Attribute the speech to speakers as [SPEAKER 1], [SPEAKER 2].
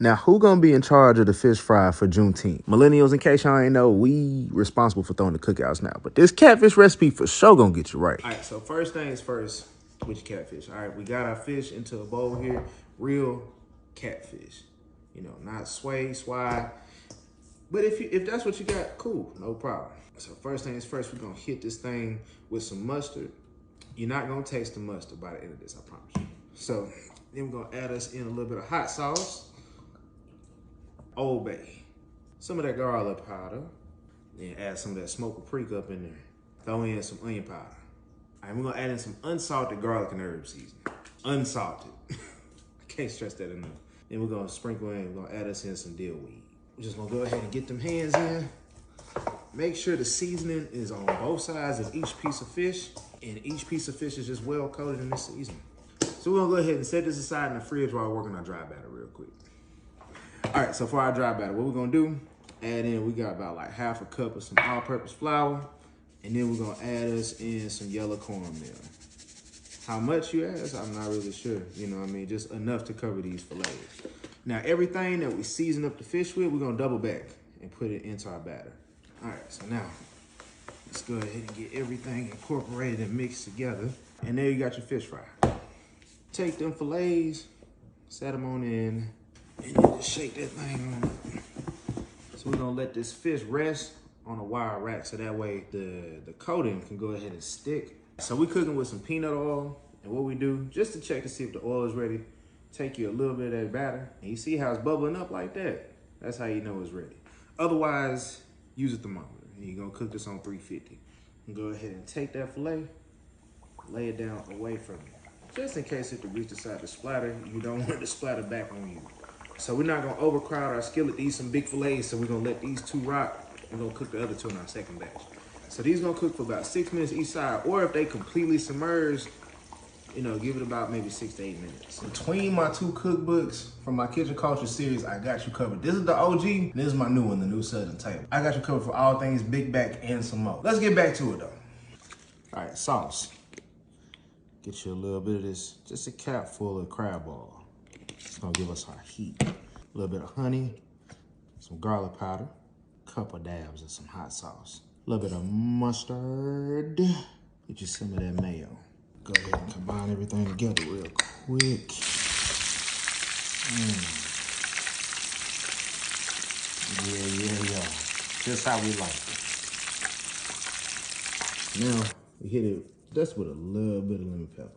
[SPEAKER 1] Now, who gonna be in charge of the fish fry for Juneteenth? Millennials, in case y'all ain't know, we responsible for throwing the cookouts now. But this catfish recipe for sure gonna get you right. All right, so first things first with your catfish. All right, we got our fish into a bowl here. Real catfish. You know, not sway. But if that's what you got, cool, no problem. So first things first, we're gonna hit this thing with some mustard. You're not gonna taste the mustard by the end of this, I promise you. So then we're gonna add us in a little bit of hot sauce. Old Bay, some of that garlic powder, then add some of that smoked paprika up in there. Throw in some onion powder. All right, we're gonna add in some unsalted garlic and herb seasoning. Unsalted. I can't stress that enough. Then we're gonna sprinkle in, we're gonna add us in some dill weed. We're just gonna go ahead and get them hands in. Make sure the seasoning is on both sides of each piece of fish, and each piece of fish is just well coated in this seasoning. So we're gonna go ahead and set this aside in the fridge while we're working on dry batter real quick. All right, so for our dry batter, what we're gonna do, add in, we got about like half a cup of some all-purpose flour, and then we're gonna add us in some yellow cornmeal. How much you ask, I'm not really sure, you know what I mean? Just enough to cover these fillets. Now, everything that we season up the fish with, we're gonna double back and put it into our batter. All right, so now, let's go ahead and get everything incorporated and mixed together. And there you got your fish fry. Take them fillets, set them on in, and then just shake that thing on up. So we're gonna let this fish rest on a wire rack so that way the coating can go ahead and stick. So we're cooking with some peanut oil, and what we do, just to check to see if the oil is ready, take you a little bit of that batter, and you see how it's bubbling up like that? That's how you know it's ready. Otherwise, use a thermometer, and you're gonna cook this on 350. And go ahead and take that filet, lay it down away from you. Just in case if the grease decides to splatter, you don't want it to splatter back on you. So we're not gonna overcrowd our skillet. These some big fillets, so we're gonna let these two rock. We're gonna cook the other two in our second batch. So these gonna cook for about 6 minutes each side, or if they completely submerge, you know, give it about maybe 6 to 8 minutes. Between my two cookbooks from my kitchen culture series, I got you covered. This is the OG, and this is my new one, the new Southern Table. I got you covered for all things big back and some more. Let's get back to it though. All right, sauce. Get you a little bit of this, just a cap full of crab ball. It's gonna give us our heat. A little bit of honey, some garlic powder, couple dabs of some hot sauce, a little bit of mustard. Get you some of that mayo. Go ahead and combine everything together real quick. Yeah. Just how we like it. Now, we hit it just with a little bit of lemon pepper.